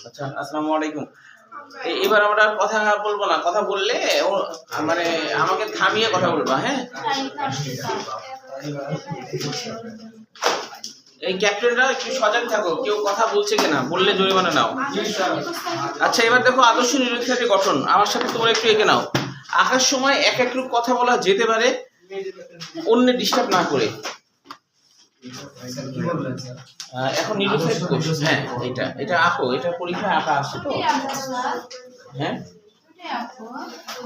আচ্ছা, আসসালামু আলাইকুম। এবার আমরা কথা বলবো না, কথা বললে মানে আমাকে থামিয়ে কথা বলবা, হ্যাঁ? এই ক্যাপ্টেনরা একটু সজাগ থাকো, কেউ কথা বলছে কিনা, বললে জরিমানা নাও। আচ্ছা, এবার দেখো আদর্শ নিরীক্ষাটি গঠন, আমার সাথে তোমরা একটু এঁকে নাও। আঁকার সময় এক এক রূপ কথা বলা যেতে পারে, অন্য ডিস্টার্ব না করে। এখন নিরীক্ষা কোর্স, হ্যাঁ এটা আঁকো, এটা পরীক্ষায় আঁকা আসছে তো, হ্যাঁ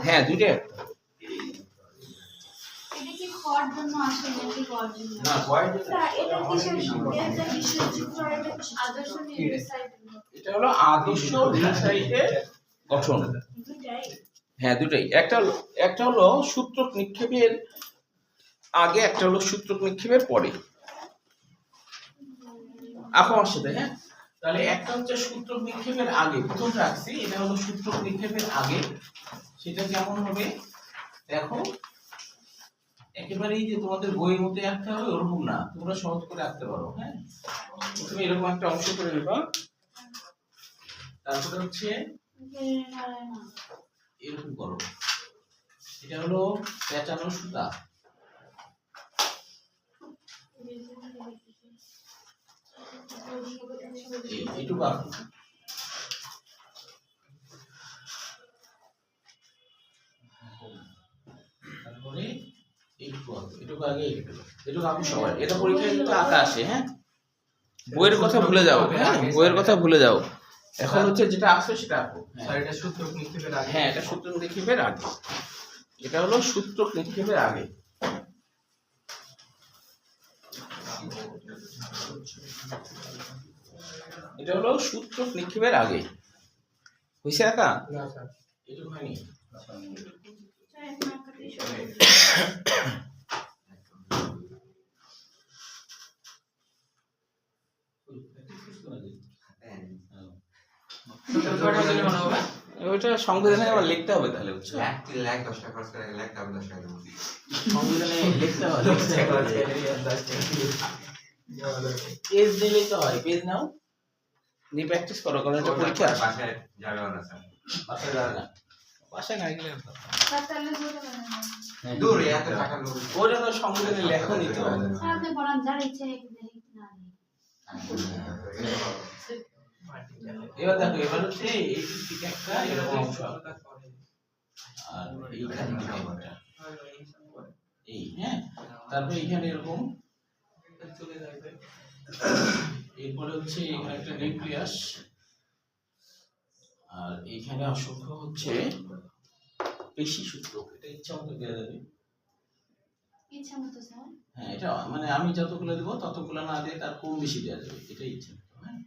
হ্যাঁ দুইটাই এটা হলো আদর্শ নিরীক্ষার গঠন। হ্যাঁ দুটাই, একটা হলো সূত্রক নিক্ষেপের আগে, একটা হলো সূত্রক নিক্ষেপের পরে। আঁকো আমার সাথে, হ্যাঁ? তাহলে একটা হচ্ছে সূত্রক নিক্ষেপের আগে, প্রথম রাখছি, এটা হলো সূত্রক নিক্ষেপের আগে। সেটা কেমন হবে দেখো, একেবারেই যে তোমাদের বইয়ের মধ্যে আঁকতে হবে ওরকম না, তোমরা সহজ করে আঁকতে পারো। হ্যাঁ, তুমি এরকম একটা অংশ করে নেবা, তারপরে হচ্ছে এরকম করো। এটা হলো পেঁচানো সুতা, এইটুকু আঁকো। তারপরে এইটুকু আঁকো, এটুকু আগে এটুকু আঁকো সবাই। এটা পরীক্ষায় কিন্তু আঁকা আসে, হ্যাঁ? বইয়ের কথা ভুলে যাও, হ্যাঁ বইয়ের কথা ভুলে যাও। এখন হচ্ছে যেটা আঁকছো সেটা আঁকো। এটা সূত্রক নিক্ষেপের আগে। হ্যাঁ, এটা সূত্রক নিক্ষেপের আগে, এটা হলো সূত্রক নিক্ষেপের আগে। এটা হলো সূত্রক নিক্ষেপের আগে। হইছে আঁকা? না স্যার, এটুকু হয়নি। ওইটা সংবিধানে আবার লিখতে হবে, তাহলে বুঝছো? সংবিধানে লিখতে হবে, পেজ দিলেই তো হয়। পেজ নাও, নিয়ে প্র্যাকটিস করো, কারণ এটা পরীক্ষা আসে। বাসায় যাবে না স্যার, বাসায় যাবে না, বাসায় না গেলে দূর এত টাকা লোক ওইটা তো সংবিধানে লেখা নিতে হবে। এবার দেখো, এবার হচ্ছে এই দিকে একটা এরকম অংশ, আর এইখানে একটা এই, হ্যাঁ? তারপরে এইখানে এরকম চলে যাবে। এরপরে হচ্ছে এখানে একটা নিউক্লিয়াস, আর এইখানে অসংখ্য হচ্ছে পেশি সূত্র। এটা ইচ্ছা মতো দেওয়া যাবে, হ্যাঁ এটা মানে আমি যতগুলো দেবো ততগুলো না দিয়ে তার কম বেশি দেওয়া যাবে, এটা ইচ্ছা মতো। হ্যাঁ,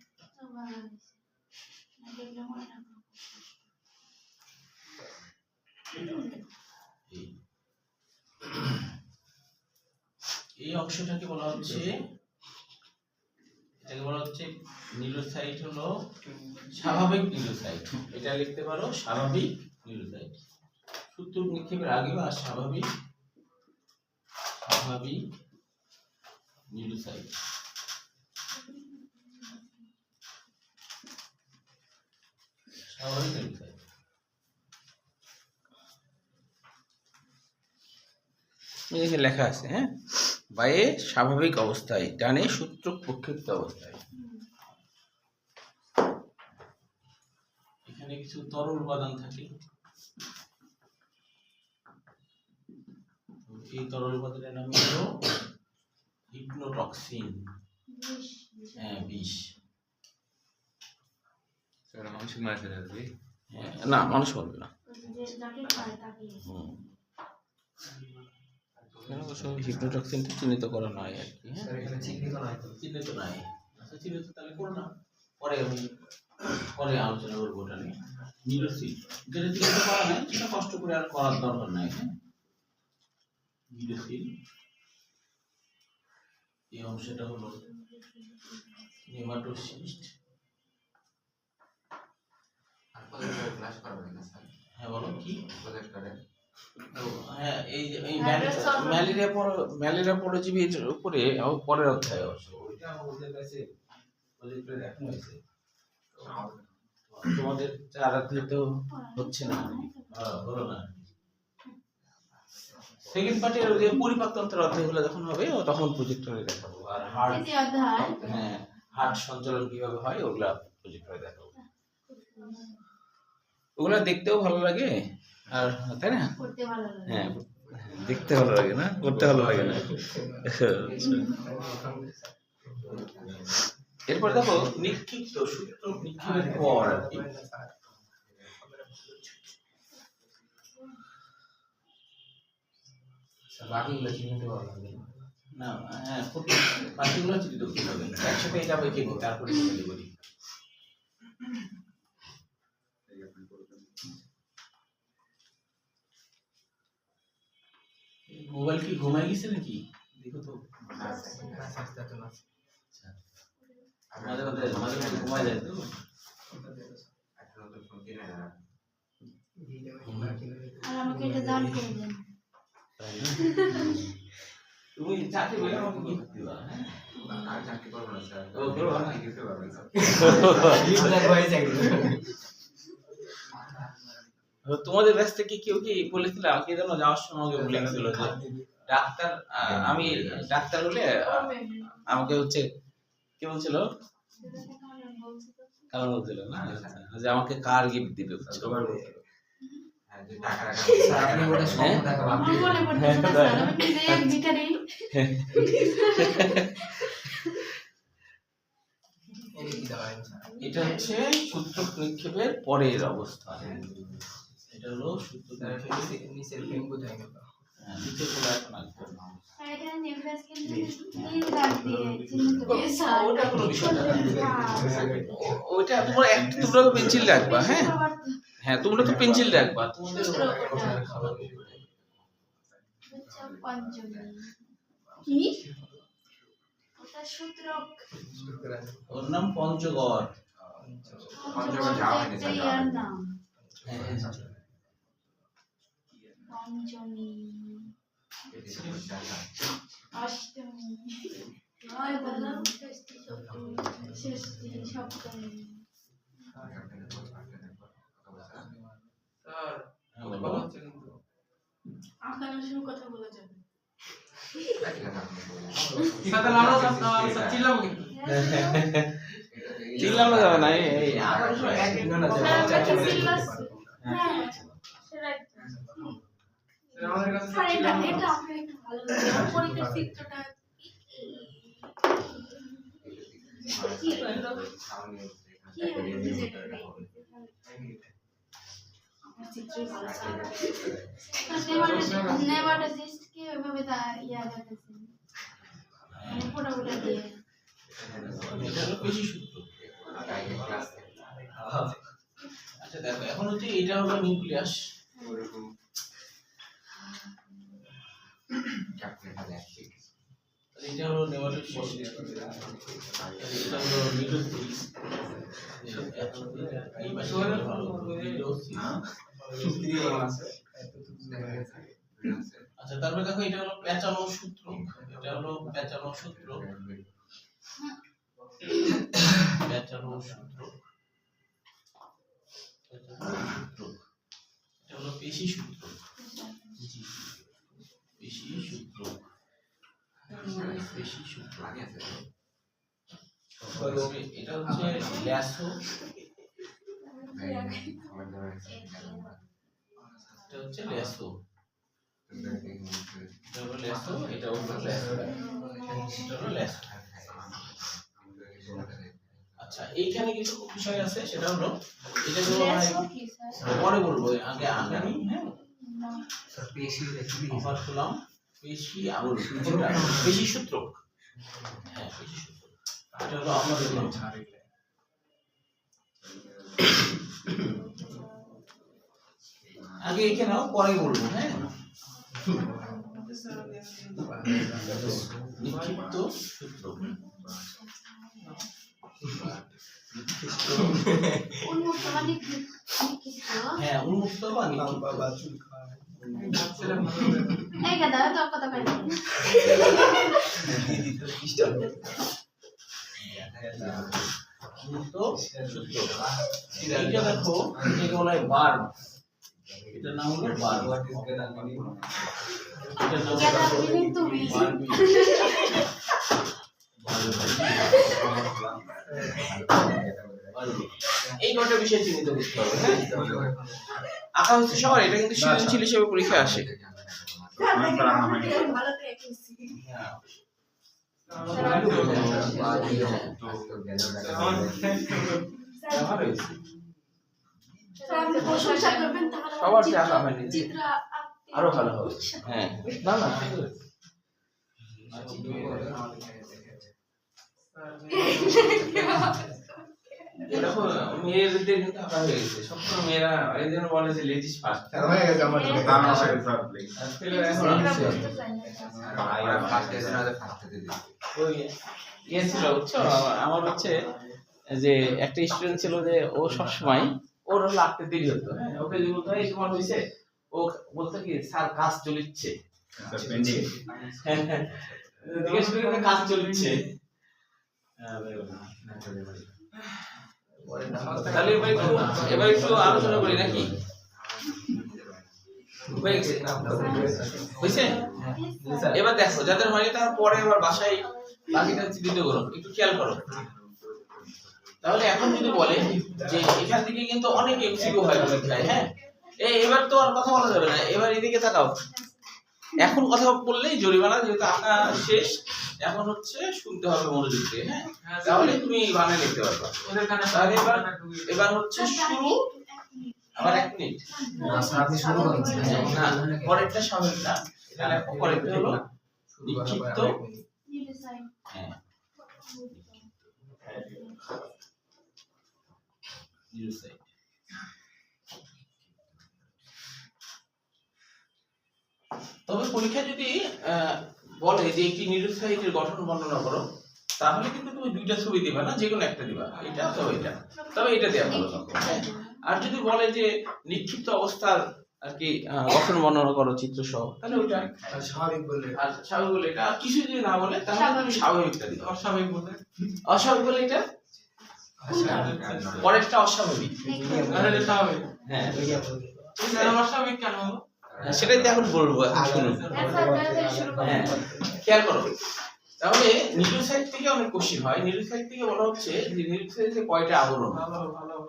এই অংশটাকে বলা হচ্ছে, এটাকে বলা হচ্ছে নিউরোসাইট, হলো স্বাভাবিক নিউরোসাইট। এটা লিখতে পারো স্বাভাবিক নিউরোসাইট। সূত্র নিক্ষেপের আগে বা স্বাভাবিক নিউরোসাইট। স্বাভাবিক নিউরোসাইট এখানে লেখা আছে, হ্যাঁ? বায়ে স্বাভাবিক অবস্থায়, ডানে সূত্রক প্রক্ষিপ্ত অবস্থায়। এখানে কিছু তরল উপাদান থাকে, এই তরল উপাদানের নাম হলো হিপনোটক্সিন। হ্যাঁ, বিষ। না, মানুষ বলবে না। হিপনোটক্সিনটা চিহ্নিত করা নয় আর কি, স্যার এখানে চিহ্নিত নাই তো। চিহ্নিত নাই। আচ্ছা, চিহ্নিত তাহলে করো না, পরে আমি পরে আলোচনা করবো ওটা নিয়ে। নিউরোসিল যেটা চিহ্নিত করা নাই সেটা কষ্ট করে আর করার দরকার নাই। হ্যাঁ, নিউরোসিল এই অংশটা হলো নেমাটোসিস্ট। ক্লাস করবেন না স্যার? হ্যাঁ বলো কি প্রজেক্ট করে? হ্যাঁ, এই ম্যালেরিয়া পরজীবীর উপরে পরের অধ্যায় অবশ্য, ওইটা আমাদের কাছে প্রজেক্টে দেখানো হয়েছে। তোমাদের 4 অধ্যায় তো হচ্ছে না, হলো না। সেকেন্ড পার্টের ওই যে পরিপাকতন্ত্রের অধ্যায়গুলো যখন হবে তখন প্রজেক্টরে দেখাবো। আর হার্ট, তৃতীয় অধ্যায় হ্যাঁ, হার্ট সঞ্চালন কিভাবে হয় ওগুলা প্রজেক্টরে দেখাবো। ওগুলা দেখতেও ভালো লাগে, আর তাই না? পড়তে ভালো লাগে। হ্যাঁ, দেখতে ভালো লাগে না, করতে ভালো লাগে না। এরপর দেখো নিক্ষিপ্ত সূত্র নিক্ষেপের পর আর কি। বাকিগুলো চিনতে পারলাম না, হ্যাঁ, বাকিগুলো চিন্তা করতে হবে। একসাথে এটা বেঁকে নিই, তারপরে চিন্তা করি। মোবাইল কি ঘুমাই গেছে নাকি? দেখো তো, মাঝে মাঝে ঘুমাই যায় তো। আর আমাকে এটা দান করে দেন। তুমি চাকরি বলে আমাকে গিফট দিবা, হ্যাঁ? আর চাকরি করবো না স্যার। ও, করবো না? দিতে পারবেন স্যার। তোমাদের কাছ থেকে কেউ কি বলেছিল আমাকে যেন যাওয়ার সময় আমাকে বলে গেছিল যে ডাক্তার, আমি ডাক্তার হলে আমাকে হচ্ছে কি বলছিল, কারণ বলছিল না যে আমাকে কার গিফট দিবে বুঝছো? হ্যাঁ, যে টাকা রাখা স্যার আপনি ওটা সব টাকা বাদ আমার দিয়ে মনে পড়তেছে না স্যার, আমি নিজে এক ভিখারি। এই কি দাঁড়ায় স্যার এটা হচ্ছে সূত্রক নিক্ষেপের পরের অবস্থা। এটা হলো সূত্রক নিক্ষেপের নিচের পেন কোথায় গেল নিচে চলে এখন আসবে। আর এখানে নিউক্লিয়াস কিন্তু নীল দাগ দিয়ে চিহ্নিত করে স্যার। ওটা কোনো বিষয় না। ওইটা তোমরা তোমরা তো পেন্সিল রাখবা, হ্যাঁ হ্যাঁ, তোমরা তো পেন্সিল রাখবা তোমাদের। পঞ্চমী কি? ওটা সূত্রক। ওর নাম পঞ্চগড়। পঞ্চগড় যাওয়া হয়নি একটা স্যার, ইয়ার নাম। হ্যাঁ, পঞ্চমী, অষ্টমী, ষষ্ঠী, সপ্তমী। স্যার হ্যাঁ, কথা বলো। হচ্ছে কিন্তু আকাশের সঙ্গে কথা বলা যাবে। সাথে লানো স্যার চিল্লাবো কিন্তু চিল্লানো যাবে না, এই না না হ্যাঁ, আমরা চাচা তো চিল্লাচ্ছি। হ্যাঁ, সেটাই তো। আমাদের কাছে স্যার, এটা আপনার একটু ভালো লাগে। আমার পরীক্ষার চিত্রটা কি হলো? আমার চিত্রই ভালো স্যার। নেমাটোসিস্ট কি ওইভাবে তা ইয়া করতেছেন, মানে ফোটাফোটা দিয়ে। এটা হলো পেশি সূত্র। আচ্ছা দেখো, এখন হচ্ছে এটা হলো নিউক্লিয়াস, এটা হলো নেমাটোসিস্ট, এটা হলো নিউক্লিয়াস। এই পাশে হলো নিউক্লিয়াস। আচ্ছা, তারপরে দেখো এটা হলো পেঁচানো সূত্র, এটা হলো পেঁচানো সূত্র, পেঁচানো সূত্র, এটা হলো পেশি সূত্র, পেশি সূত্র, পেশি সূত্র। এটা হচ্ছে ল্যাসো, এটা হচ্ছে ল্যাসো, এটা হলো ল্যাসো, এটা হলো ল্যাসো, এটা হলো ল্যাসো। আচ্ছা, এইখানে কিছু বিষয় আছে, সেটা হলো এটা তো লেসো কি স্যার? পরে বলবো, আগে আগে আমি হ্যাঁ স্যার পেশি দেখি অফার করলাম পেশি আবরণ, পেশি সূত্র, হ্যাঁ পেশি সূত্র। এটা হলো আমরা দেখলাম আগে এখানে পরে বলবো, হ্যাঁ নিক্ষিপ্ত সূত্র, উন্মুক্ত মানে নিক্ষিপ্ত। হ্যাঁ উন্মুক্ত বা নিক্ষিপ্ত। বাবা চুল খায় এই গাদা তো কথা কই না। মূর্ত সূত্র। এইটা দেখো এটাকে বলা হয় বার্ব, এটার নাম হলো বার্ব। এটার নাম Get up, meaning to be. Barbie. Barbie. এই কটা বিষয় চিহ্নিত করতে হবে, হ্যাঁ? আঁকা হচ্ছে সবার, এটা কিন্তু সৃজনশীল হিসেবে পরীক্ষায় আসে। ভালো হয়েছে। সবার যে আঁকা হয়নি, আরো ভালো হবে। হ্যাঁ, না না ঠিক আছে। দেখো মেয়েদের কিন্তু আঁকা হয়ে গেছে, সবসময় মেয়েরা এই জন্য বলে যে লেডিস ফার্স্ট। হয়ে গেছে আমার জন্য দাম আসে স্যার প্লিজ ছেলেরা এখন আসছে। আর ফার্স্ট এসে না ফার্স্ট দিদি ওই ইয়ে ছিল বুঝছো, আমার হচ্ছে যে একটা স্টুডেন্ট ছিল যে ও সবসময় ওর হলো আঁকতে দেরি হতো, হ্যাঁ, ওকে যে বলতো এই তোমার হয়েছে, ও বলতো কি স্যার কাজ চলিচ্ছে, জিজ্ঞেস করি কাজ চলিচ্ছে। তাহলে এবার একটু আলোচনা করি নাকি? হয়েছে? এবার দেখো যাদের হয়নি তারা পরে আবার বাসায় বাকিটা চিন্তিত করো, একটু খেয়াল করো। তাহলে এখন যদি বলে যে এখান থেকে কিন্তু অনেক এমসিকিউ হয় পরীক্ষায়, হ্যাঁ, এবার তো আর কথা বলা যাবে না, এবার এদিকে তাকাও। এখন কথা বললেই জরিমানা, যেহেতু আঁকা শেষ, এখন হচ্ছে শুনতে হবে মনোযোগ দিয়ে, হ্যাঁ, তাহলে তুমি বানায় লিখতে পারবে। তাহলে এবার হচ্ছে শুরু, আবার 1 মিনিট আপনি শুরু করেন না, পরেরটা স্বাভাবিক না, এটা লেখো, পরেরটা হলো নিক্ষিপ্ত, হ্যাঁ, নিরুৎসাহিত। তবে পরীক্ষা যদি বলে যে একটি নিরুৎসাহিতের গঠন বর্ণনা করো, তাহলে কিন্তু তুমি দুইটা ছবি দিবা না, যে কোনো একটা দিবা, এটা অথবা এটা, তবে এটা দেওয়া ভালো তখন, হ্যাঁ। আর যদি বলে যে নিক্ষিপ্ত অবস্থার আর কি গঠন বর্ণনা করো চিত্র সহ, তাহলে ওইটা স্বাভাবিক বলে আর স্বাভাবিক বলে এটা, আর কিছু যদি না বলে তাহলে তুমি স্বাভাবিকটা দিবা। অস্বাভাবিক বলে, অস্বাভাবিক বলে এটা পরেরটা অস্বাভাবিক, হ্যাঁ, অস্বাভাবিক কেন হলো? সেটাই তো এখন বলবো, শুনুন। হ্যাঁ, খেয়াল করো। তাহলে নিরুৎসাহিত থেকে অনেক কোশ্চেন হয়। নিরুৎসাহিত থেকে বলা হচ্ছে যে নিরুৎসাহিতে কয়টা আবরণ,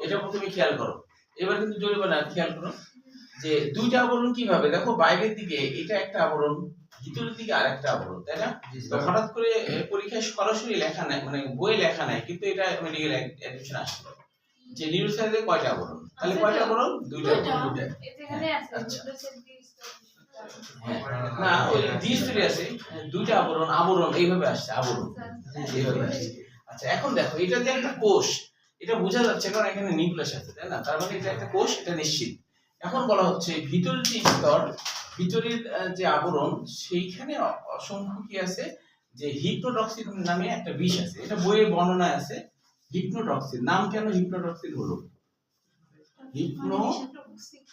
এটা প্রথমে খেয়াল করো। এবার কিন্তু জরিমানা খেয়াল করো যে দুইটা আবরণ কিভাবে, দেখো বাইরের দিকে এটা একটা আবরণ, ভিতরের দিকে আরেকটা আবরণ, তাই না? তো হঠাৎ করে পরীক্ষায় সরাসরি লেখা নাই, মানে বই লেখা নাই, কিন্তু এটা মেডিকেল অ্যাডমিশন আসলো যে নিরুৎসাহিতে কয়টা আবরণ, তাহলে কয়টা আবরণ? দুইটা আবরণ, দুইটা। আচ্ছা, না ওই দ্বিস্তরী আছে, দুইটা আবরণ, আবরণ এইভাবে আসছে, আবরণ এইভাবে আসছে। আচ্ছা, এখন দেখো এটা যে একটা কোষ, এটা বোঝা যাচ্ছে কারণ এখানে নিউক্লিয়াস আছে, তাই না? তার মানে এটা একটা কোষ, এটা নিশ্চিত। এখন বলা হচ্ছে ভিতরের যে স্তর, ভিতরের যে আবরণ, সেইখানে অসংখ্য কি আছে, যে হিপ্নোটক্সিন নামে একটা বিষ আছে, এটা বইয়ের বর্ণনায় আছে। হিপ্নোটক্সিন নাম কেন হিপ্নোটক্সিন হলো? হিপ্নোটক্সিন,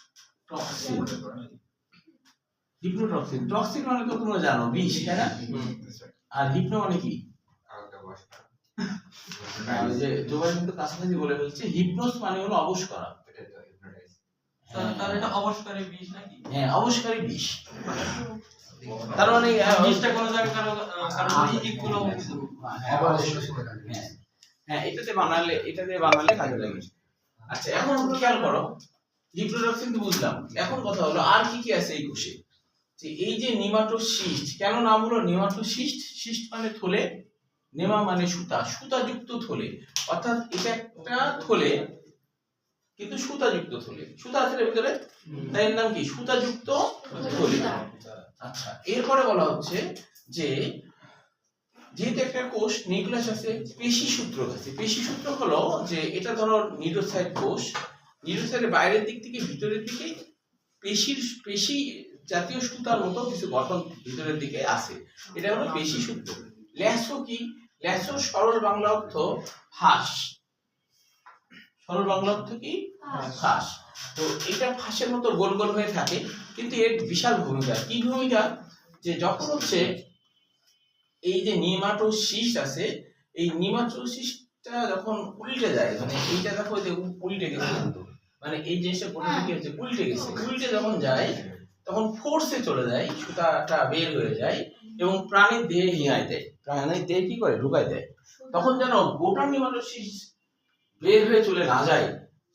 হিপ্নোটক্সিন, টক্সিন মানে তো তোমরা জানো বিষ, তাই না? আর হিপ্নো মানে কি? যে জোবাই কিন্তু কাছাকাছি বলে ফেলছে, হিপনোস মানে হলো অবশ করা। তাহলে এটা অবশ্যই বিষ নাকি? হ্যাঁ, অবশকারী বিষ। তার মানে বিষটা কোন জায়গায় কারো ইকুয়াল হবে। হ্যাঁ হ্যাঁ, এটাতে বানালে কাজে লাগে। আচ্ছা, এখন খেয়াল করো, হিপ্নোটক্সিন তো বুঝলাম, এখন কথা হলো আর কি কি আছে এই কোষে। যে এই যে নিমাটোসিস্ট, কেন নাম হলো নিমাটোসিস্ট? সিস্ট মানে থলে, নেমা মানে সুতা, সুতাযুক্ত থলে, অর্থাৎ এটা একটা থলে কিন্তু সুতাযুক্ত থলে, সুতা আছে এর ভিতরে, তাই এর নাম কি? সুতাযুক্ত থলে। আচ্ছা, এরপরে বলা হচ্ছে যে যেহেতু একটা কোষ নিউক্লিয়াস আছে, পেশি সূত্রক আছে। পেশি সূত্রক হলো যে এটা ধরো নিউরোসাইট কোষ, নিউরোসাইটের বাইরের দিক থেকে ভিতরের দিকে পেশি জাতীয় সুতার মতো কিছু গঠন ভিতরের দিকে আছে, এটা হলো পেশি সূত্র। ল্যাসো কি? ল্যাসো সরল বাংলা অর্থ ফাঁস, সরল বাংলা অর্থ কি? ফাঁস। তো এটা ফাঁসের মতো গোল গোল হয়ে থাকে, কিন্তু এর বিশাল ভূমিকা। কি ভূমিকা? যে যখন হচ্ছে এই যে নিমাটোসিস্ট আছে, এই নিমাটোসিস্ট এটা যখন উল্টে যায়, মানে এইটা দেখো যে উল্টে গেছে, কিন্তু মানে এই জিনিসটা প্রথমে কি হচ্ছে, উল্টে গেছে। উল্টে যখন যায় তখন ফোর্সে চলে যায়, সুতাটা বের হয়ে যায় এবং প্রাণীর দেহে হিঙায় দেয়, প্রাণীর দেহে কি করে, ঢুকায় দেয়। তখন যেন গোটা নিউমাটোসিস বের হয়ে চলে না যায়,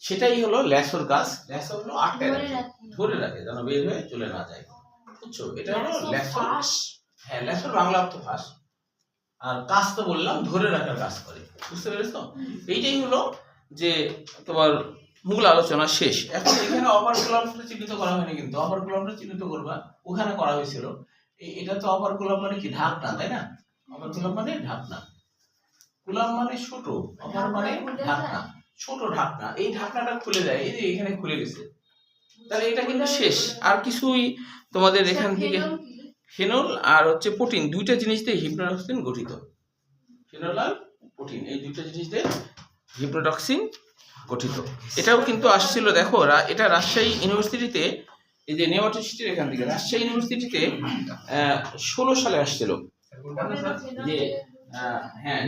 সেটাই হলো ল্যাসোর কাজ। ল্যাসো হলো আটকে রাখে, ধরে রাখে, যেন বের হয়ে চলে না যায়, বুঝছো? এটা হলো ল্যাসো। হ্যাঁ, ল্যাসোর বাংলা অর্থ ফাঁস, আর কাজ তো বললাম ধরে রাখার কাজ করে, বুঝতে পেরেছো? এইটাই হলো যে তোমার মূল আলোচনা শেষ। এখন এখানে অপারকুলামটা চিহ্নিত করা হয়নি, কিন্তু অপারকুলামটা চিহ্নিত করবা, ওখানে করা হয়েছিল। এটা তো অপারকুলাম মানে কি, ঢাকনা, তাই না? অপারকুলাম মানে ঢাকনা, কুলাম মানে ছোট, অপার মানে ঢাকনা, ছোট ঢাকনা। এই ঢাকনাটা খুলে যায়, এই যে এখানে খুলে গেছে, তাহলে এটা কিন্তু শেষ। আর কিছুই তোমাদের এখান থেকে ফেনল আর হচ্ছে প্রোটিন, দুইটা জিনিস দিয়ে হিপনোটক্সিন গঠিত। ফেনল আর প্রোটিন, এই দুইটা জিনিস দিয়ে হিপনোটক্সিন গঠিত। এটাও কিন্তু আসছিল, দেখো এটা রাজশাহী ইউনিভার্সিটিতে, এই যে নেমাটোসিস্টের এখান থেকে রাজশাহী ইউনিভার্সিটিতে 16 সালে আসছিল যে হ্যাঁ,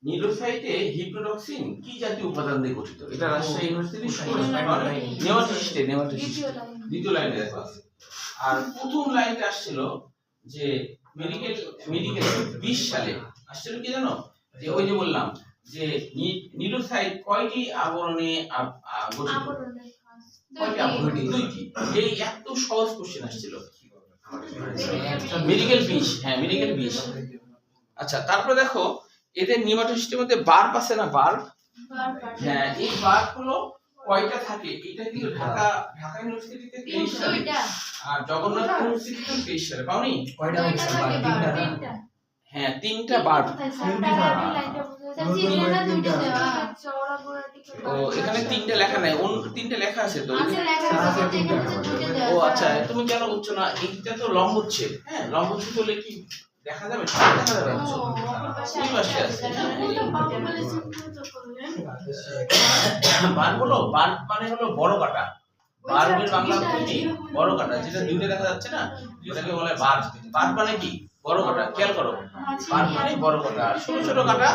নিলোসাইটে হিপনোটক্সিন কি জাতীয় উপাদান দিয়ে গঠিত। এটা রাজশাহী ইউনিভার্সিটি নেমাটোসিস্টে দ্বিতীয় লাইনে দেখো আছে। আর প্রথম লাইনটা আসছিল যে মেডিকেল 20 সালে আসছিল, কি জানো, যে ওই যে বললাম যে নিলোসাইট কয়টি আবরণে গঠিত, কয়টি আবরণ, দুইটি। এই এত সহজ কোশ্চেন আসছিল, মেডিকেল 20, হ্যাঁ মেডিকেল 20। আচ্ছা, তারপরে দেখো এদের নিউমাটোসিস্টের মধ্যে বার্ব আছে না, বার্ব, হ্যাঁ এই বার্ব হলো কয়টা থাকে, এটা কিন্তু ঢাকা ইউনিভার্সিটিতে 23 সালে আর জগন্নাথ ইউনিভার্সিটিতে 23 সালে। পাওনি? কয়টা হচ্ছে হ্যাঁ, 3টা বার্ব। ও এখানে 3টা লেখা নাই, অন্য 3টা লেখা আছে তো। ও আচ্ছা, তুমি কেন বুঝছো না? এইটা তো লম্বচ্ছেদ, হ্যাঁ লম্বচ্ছেদ হলে কি দেখা যাবে, সব দেখা যাবে, ওই পাশে আছে। বার্ব হলো, বার্ব মানে হলো বড় কাটা, বার্বের বাংলা অর্থ কি, বড় কাটা, যেটা দুইটা দেখা যাচ্ছে না, যেটাকে বলে বার্ব। বার্ব মানে কি, বড় কাটা, খেয়াল করো, বার্ব মানে বড় কাটা, আর ছোট ছোট কাটা।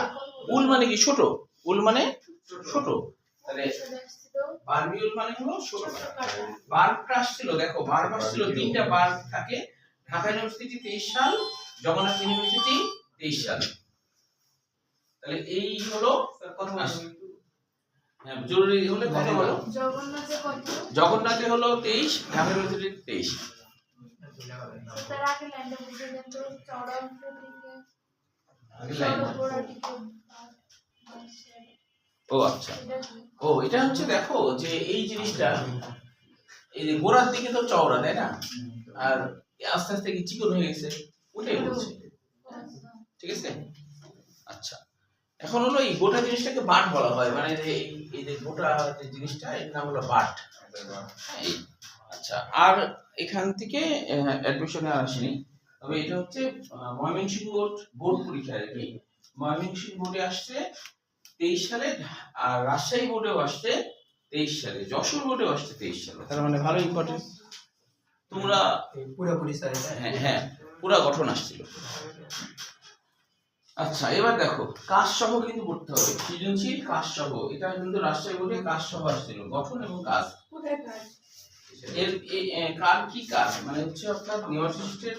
উল মানে কি, ছোট, উল মানে ছোট, তাহলে বার্বিউল মানে হলো ছোট কাটা। বার্বটা আসছিল, দেখো বার্ব আসছিল, 3টা বার্ব থাকে। ঢাকা ইউনিভার্সিটি 23 সাল, জগন্নাথ ইউনিভার্সিটি 23 সাল। তাহলে এই হলো কথা। হ্যাঁ, জরুরি হলে কথা বলো। জগন্নাথে হলো 23, ঢাকা ইউনিভার্সিটি 23। ও আচ্ছা, ও এটা হচ্ছে, দেখো যে এই জিনিসটা, এই যে গোড়ার দিকে তো চওড়া, তাই না, আর আস্তে আস্তে কি চিকন হয়ে গেছে, ওটাই বলছে, ঠিক আছে? আচ্ছা, এখন হলো এই গোটা জিনিসটাকে বাট বলা হয়, মানে যে এই যে গোটা যে জিনিসটা, এর নাম হলো বাট। আচ্ছা, আর এখান থেকে অ্যাডমিশনে আসেনি, তবে এটা হচ্ছে ময়মনসিংহ বোর্ড পরীক্ষা আর কি। ময়মনসিংহ বোর্ডে আসছে 23 সালে, আর রাজশাহী বোর্ডেও আসছে 23 সালে, যশোর বোর্ডেও আসছে 23 সালে। তার মানে ভালো ইম্পর্টেন্ট, তোমরা পুরোপুরি স্যার। হ্যাঁ হ্যাঁ, পুরো গঠন আসছিল। আচ্ছা, এবার দেখো কাজ সহ কিন্তু পড়তে হবে, সৃজনশীল কাজ সহ। এটা কিন্তু রাজশাহী বোর্ডে কাজ সহ আসছিল, গঠন এবং কাজ। এর কার কি কাজ, মানে হচ্ছে আপনার নেমাটোসিস্টের,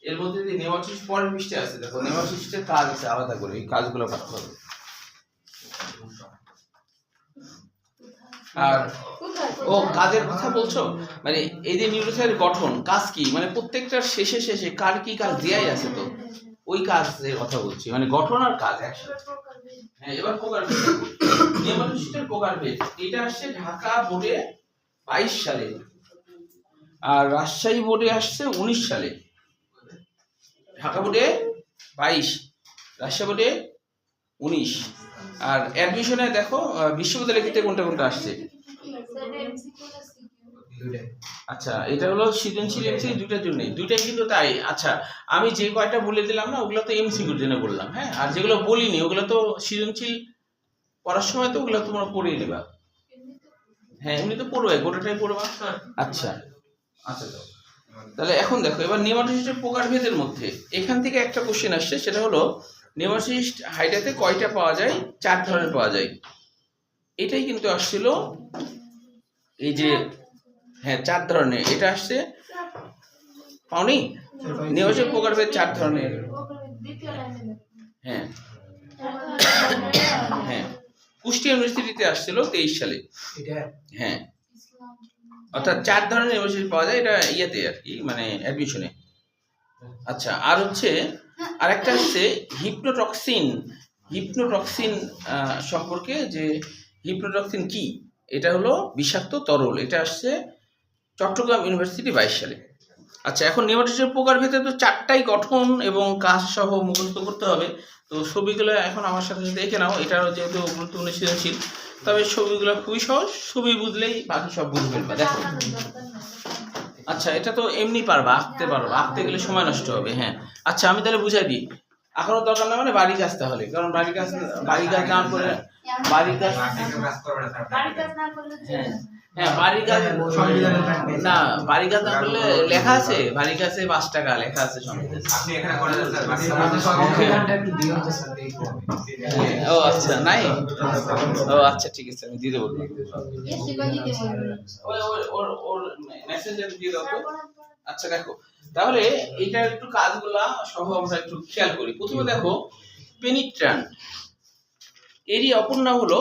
এর মধ্যে যে নেমাটোসিস্ট পরের পৃষ্ঠে আছে, দেখো নেমাটোসিস্টের কাজ আছে আলাদা করে, এই কাজগুলো পাঠতে হবে। আর ও কাজের কথা বলছো, মানে এই যে নিউরোসাইটের গঠন, কাজ কি, মানে প্রত্যেকটার শেষে শেষে কার কি কাজ দেয়াই আছে, তো ওই কাজের কথা বলছি, মানে গঠন আর কাজ একসাথে। হ্যাঁ, এবার প্রকারভেদ, নেমাটোসিস্টের প্রকারভেদ, এটা আসছে ঢাকা বোর্ডে 22 সালে, আর রাজশাহী বোর্ডে আসছে 19 সালে। ঢাকা বোর্ডে 22, রাজশাহী বোর্ডে 19। আর অ্যাডমিশনে দেখো বিশ্ববিদ্যালয় ক্ষেত্রে কোনটা কোনটা আসছে। আচ্ছা, এটা হলো সৃজনশীল এমসিকিউ, দুইটার জন্যই, দুইটাই কিন্তু তাই। আচ্ছা, আমি যে কয়টা বলে দিলাম না, ওগুলো তো এমসিকিউর জন্য বললাম, হ্যাঁ, আর যেগুলো বলিনি ওগুলো তো সৃজনশীল পড়ার সময় তো ওগুলো তোমরা পড়িয়ে নেবা। হ্যাঁ, এমনি তো পড়বে, গোটাটাই পড়বা। আচ্ছা আচ্ছা, তাহলে এখন দেখো, এবার নেমাটোসিস্টের প্রকারভেদের মধ্যে এখান থেকে একটা কোশ্চেন আসছে, সেটা হলো নেমাটোসিস্ট হাইড্রাতে কয়টা পাওয়া যায়? 4 ধরনের পাওয়া যায়। এটাই কিন্তু আসছিল এই যে, হ্যাঁ 4 ধরনের এটা আসছে, পাওনি? নেমাটোসিস্ট প্রকারভেদ 4 ধরনের। দ্বিতীয় লাইনে হ্যাঁ হ্যাঁ, কুষ্টিয়া ইউনিভার্সিটিতে আসছিল 23 সালে। হ্যাঁ, অর্থাৎ 4 ধরনের নেমাটোসিস্ট পাওয়া যায়, এটা ইয়েতে আর কি, মানে অ্যাডমিশনে। আচ্ছা, আর হচ্ছে আরেকটা হচ্ছে হিপনোটক্সিন। হিপনোটক্সিন সম্পর্কে, যে হিপনোটক্সিন কি, এটা হলো বিষাক্ত তরল। এটা আসছে চট্টগ্রাম ইউনিভার্সিটি 22 সালে। আচ্ছা, এখন নেমাটোসিস্টের প্রকারভেদে তো 4টাই গঠন এবং কাজ সহ মুখস্থ করতে হবে। তো ছবিগুলো এখন আমার সাথে সাথে দেখে নাও, এটারও যেহেতু গুরুত্বপূর্ণ সৃজনশীল, তবে ছবিগুলো খুবই সহজ, ছবি বুঝলেই বাকি সব বুঝে ফেলবে। দেখো, আচ্ছা এটা তো এমনি পারবা, আঁকতে পারবা, আঁকতে গেলে সময় নষ্ট হবে। হ্যাঁ, আচ্ছা আমি তাহলে বুঝাই দিই। এখনো দরকার না, মানে বাড়ি কাজ তাহলে, কারণ বাড়ি কাজ না করে বাড়ির কাজ, বাড়ির কাজ না করলে হ্যাঁ হ্যাঁ বাড়ির কাজ না, বাড়ির কাজ না করলে লেখা আছে, বাড়ির কাছে 5 টাকা লেখা আছে সংবিধানে। আপনি এখানে করে দেন স্যার, ও আচ্ছা, নাই? ও আচ্ছা, ঠিক আছে, আমি দিয়ে দেবো। এসে গলি দেব ওর মেসেঞ্জার দিয়ে দাও তো। আচ্ছা দেখো, তাহলে এইটার একটু কাজগুলা সহ আমরা একটু খেয়াল করি। প্রথমে দেখো, পেনিট্রান্ট, এরই অপর নাম হলো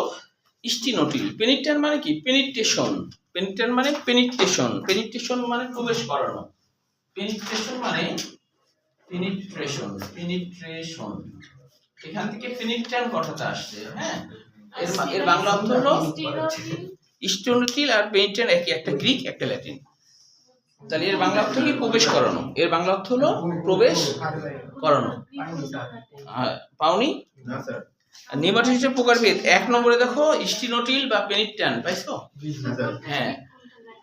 স্টিনোটিল। পেনিট্রান্ট মানে কি? পেনিট্রেশন। পেনিট্রান্ট মানে পেনিট্রেশন। পেনিট্রেশন মানে প্রবেশ করানো। পেনিট্রেশন মানে পেনিট্রেশন, পেনিট্রেশন, এখান থেকে পেনিট্রান্ট কথাটা আসছে। হ্যাঁ, এর বাংলা অর্থ হলো স্টিনোটিল আর পেনিট্রান্ট একই, একটা গ্রিক একটা ল্যাটিন। তাহলে এর বাংলা অর্থ কি? প্রবেশ করানো। এর বাংলা অর্থ হলো প্রবেশ করানো। পাওনি? না স্যার, নেমাটোসিস্টের প্রকারভেদ 1 নম্বরে দেখো, স্টিনোটিল বা পেনিট্রান্ট, পাইছো? না স্যার, হ্যাঁ,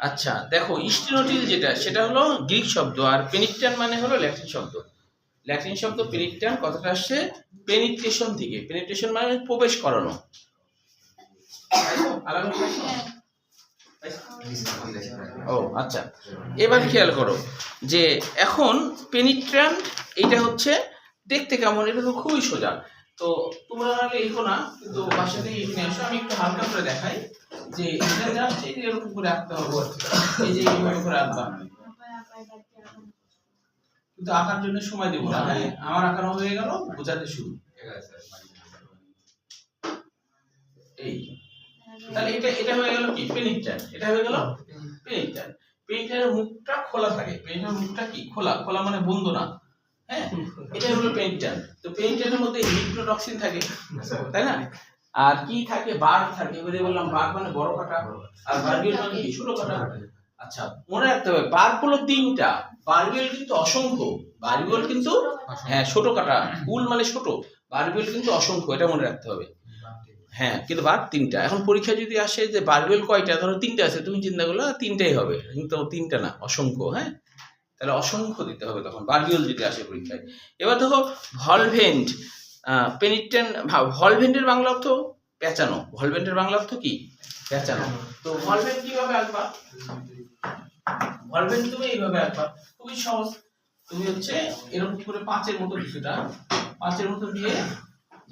আচ্ছা দেখো, স্টিনোটিল যেটা, সেটা হলো গ্রিক শব্দ, আর পেনিট্রান্ট মানে হলো ল্যাটিন শব্দ। ল্যাটিন শব্দ পেনিট্রান্ট কথাটা আসছে পেনিট্রেশন থেকে। পেনিট্রেশন মানে প্রবেশ করানো। আলাদা পাইছো? ও আচ্ছা, এবার খেয়াল করো যে এখন পেনিট্রান্ট এইটা হচ্ছে দেখতে কেমন, এটা তো খুবই সোজা। তো তোমরা নাহলে এগো না, কিন্তু বাসাতে এখানে এসো, আমি একটু হালকা করে দেখাই যে এটা জাস্ট এই যে এরকম করে আঁকতে হবে। এই যে এইভাবে করে আঁকবা, কিন্তু আঁকার জন্য সময় দেবো না। হ্যাঁ, আমার আঁকানো হয়ে গেল, বোঝাতে শুরু। ঠিক আছে স্যার। এই তাহলে এটা হয়ে গেল কি? পেনিট্রান্ট। এটা হয়ে গেল পেনিট্রান্ট। পেনিট্রান্টের মুখটা খোলা থাকে। পেনিট্রান্টের মুখটা কি? খোলা। খোলা মানে বন্ধ না। হ্যাঁ, এটা হলো পেনিট্রান্ট। তো পেনিট্রান্টের মধ্যে হিপনোটক্সিন থাকে, তাই না? আর কি থাকে? বার্ব থাকে। এবারে বললাম বার্ব মানে বড় কাটা, আর বার্বিয়াল মানে কি? ছোট কাটা। আচ্ছা, মনে রাখতে হবে বার্ব হলো 3টা, বার্বিয়াল কিন্তু অসংখ্য। বার্বিয়াল কিন্তু হ্যাঁ ছোট কাটা, উল মানে ছোট, বার্বিয়াল কিন্তু অসংখ্য, এটা মনে রাখতে হবে। হ্যাঁ, কিন্তু বার্ব 3টা। এখন পরীক্ষা যদি আসে যে বার্বিয়াল কয়টা, ধরো 3টা আছে, তুমি চিন্তা করলে 3টাই হবে, কিন্তু 3টা না, অসংখ্য। হ্যাঁ, তাহলে অসংখ্য দিতে হবে তখন বার্বিয়াল যদি আসে পরীক্ষায়। এবার দেখো ভলভেন্ট, পেনিট্রান্ট। ভলভেন্টের বাংলা অর্থ পেঁচানো। ভলভেন্টের বাংলা অর্থ কি? পেঁচানো। তো ভলভেন্ট কিভাবে আঁকবা? ভলভেন্ট তুমি এইভাবে আঁকবা, খুবই সহজ। তুমি হচ্ছে এরকম করে 5-এর মতো কিছুটা, 5-এর মতো দিয়ে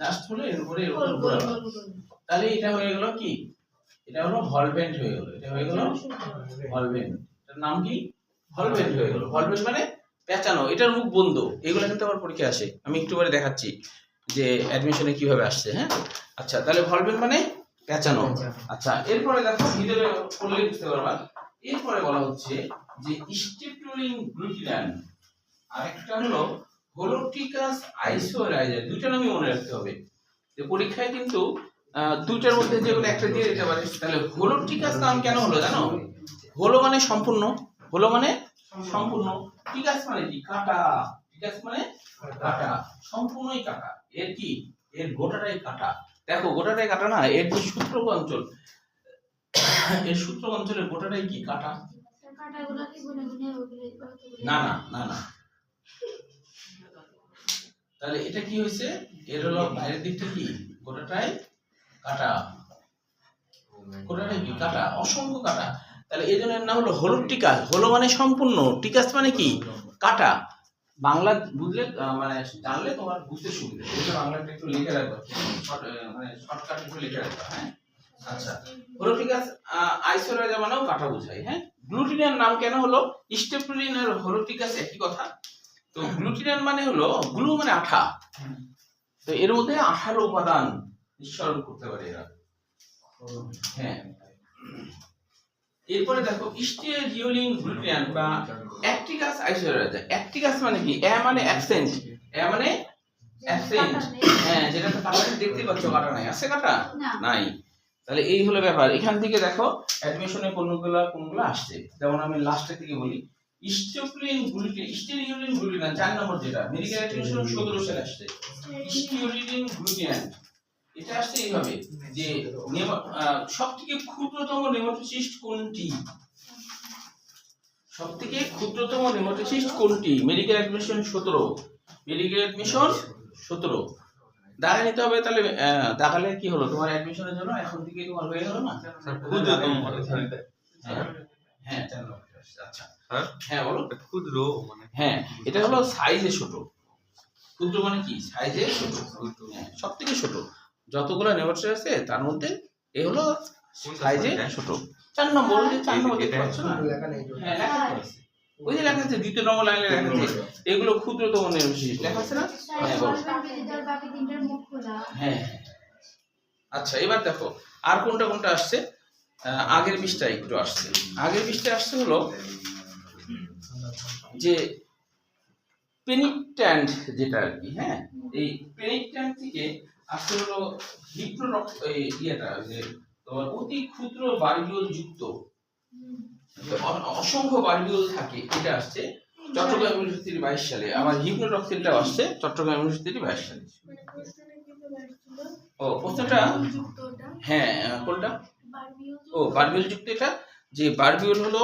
জাস্ট হলো এর উপরে এরকম ঘোরাবা। তাহলে এটা হয়ে গেল কি? এটা হলো ভলভেন্ট হয়ে গেল। এটা হয়ে গেল ভলভেন্ট। এটার নাম কি? ভলভেন্ট হয়ে গেল। ভলভেন্ট মানে পেঁচানো, এটার মুখ বন্ধ। এগুলো কিন্তু আমার পরীক্ষায় আসে, আমি একটু পরে দেখাচ্ছি যে অ্যাডমিশনে কিভাবে আসছে। হ্যাঁ, আচ্ছা তাহলে ভলভেন্ট মানে পেঁচানো। আচ্ছা, এরপরে দেখো, ভিতরে পড়লে বুঝতে পারবা। এরপরে বলা হচ্ছে যে স্টেপটোলিন গ্লুটিনান, আর একটা হলো হোলোটিকাস আইসোরাইজার। দুইটা নামই মনে রাখতে হবে, যে পরীক্ষায় কিন্তু দুইটার মধ্যে যে কোনো একটা দিয়ে দিতে পারে। তাহলে হোলোটিকাস নাম কেন হলো জানো? হোলো মানে সম্পূর্ণ, হোলো মানে সম্পূর্ণ, টিকাস মানে কি? কাটা। টিকাস মানে কাটা, সম্পূর্ণই কাটা। এর কি? এর গোটাটাই কাটা। দেখো গোটাটাই কাটা না, এর যে সূত্রক অঞ্চল, এর সূত্রক অঞ্চলের গোটাটাই কি? কাটা। কাটাগুলো কি গুনে গুনে না না না না, তাহলে এটা কি হয়েছে? এর হলো বাইরের দিকটা কি? গোটাটাই কাটা। গোটাটাই কি? কাটা, অসংখ্য কাটা। তাহলে এই জন্য এর নাম হলো হোলোটিকাস। হোলো মানে সম্পূর্ণ, টিকাস মানে কি? কাটা। বাংলা বুঝলে মানে জানলে তোমার বুঝতে সুবিধা, এটা বাংলাটা একটু লিখে রাখবে, মানে শর্টকাট একটু লিখে রাখবে। হ্যাঁ আচ্ছা, হরোটিকাস আইসোরাইজা মানেও কাটা বোঝায়। হ্যাঁ, গ্লুটিনিয়ান নাম কেন হলো? স্টেপিলিন আর হরোটিকাস একই কথা। তো গ্লুটিনিয়ান মানে হলো গ্লু মানে আঠা, তো এর মধ্যে আঠার উপাদান নিঃসরণ করতে পারে এরা। হ্যাঁ, এরপরে দেখো স্টেরিওলিন গ্লুটিনিয়ান বা অ্যাক্টিকাস আইসোরাইজা। অ্যাক্টিকাস মানে কি? এ মানে অ্যাবসেন্ট, এ মানে অ্যাবসেন্ট। হ্যাঁ, যেটা তো কাটা দেখতে পাচ্ছ, কাটা নাই, আছে কাটা না। নাই। তাহলে এই হলো ব্যাপার। এখান থেকে দেখো অ্যাডমিশনে কোনগুলো আসছে, যেমন আমি লাস্টের দিকে বলি স্টেরিওলিন গ্লুটিনিয়ান 4 নম্বর, যেটা মেডিকেল অ্যাডমিশন 17 সালে আসছে। স্টেরিওলিন গ্লুটিনিয়ান এটা আসছে এইভাবে যে সবথেকে ক্ষুদ্রতম নেমাটোসিস্ট কোনটি? সবথেকে ক্ষুদ্রতম নেমাটোসিস্ট কোনটি? মেডিকেল অ্যাডমিশন 17, মেডিকেল অ্যাডমিশন 17 দাগা নিতে হবে। তাহলে দাগালে কি হলো তোমার অ্যাডমিশনের জন্য এখন থেকে তোমার হয়ে গেল না ক্ষুদ্রতম হ্যাঁ হ্যাঁ আচ্ছা হ্যাঁ হ্যাঁ বলো। ক্ষুদ্র মানে হ্যাঁ, এটা হলো সাইজে ছোট। ক্ষুদ্র মানে কি? সাইজে ছোট। হ্যাঁ, সব থেকে ছোট যতগুলো নেমাটোসিস্ট আছে তার মধ্যে এ হলো সাইজে ছোট। 4 নম্বর, ওই যে 4 নম্বর দেখতে পাচ্ছ না? হ্যাঁ, লেখা আছে, ওই যে লেখা আছে 2 নম্বর লাইনে লেখা আছে এগুলো ক্ষুদ্রতম নেমাটোসিস্ট লেখা আছে না? হ্যাঁ বলো। বাকি তিনটার মুখ খোলা। হ্যাঁ আচ্ছা, এবার দেখো আর কোনটা কোনটা আসছে। আগের পৃষ্ঠায় একটু আসছে, আগের পৃষ্ঠায় আসছে হলো যে পেনিট্যান্ট যেটা আর কি। হ্যাঁ, এই পেনিট্যান্ট থেকে আসছে হলো ইয়েটা যে তোমার অতি ক্ষুদ্র বারবিউল যুক্ত অসংখ্য বারবিউল থাকে, এটা আসছে চট্টগ্রাম ইউনিভার্সিটি 22 সালে। আমার হিপনোটক্সিনটাও আসছে চট্টগ্রাম ইউনিভার্সিটি 22 সালে। ও প্রশ্নটা হ্যাঁ কোনটা? ও বারবিউল যুক্ত, এটা যে বারবিউল হলো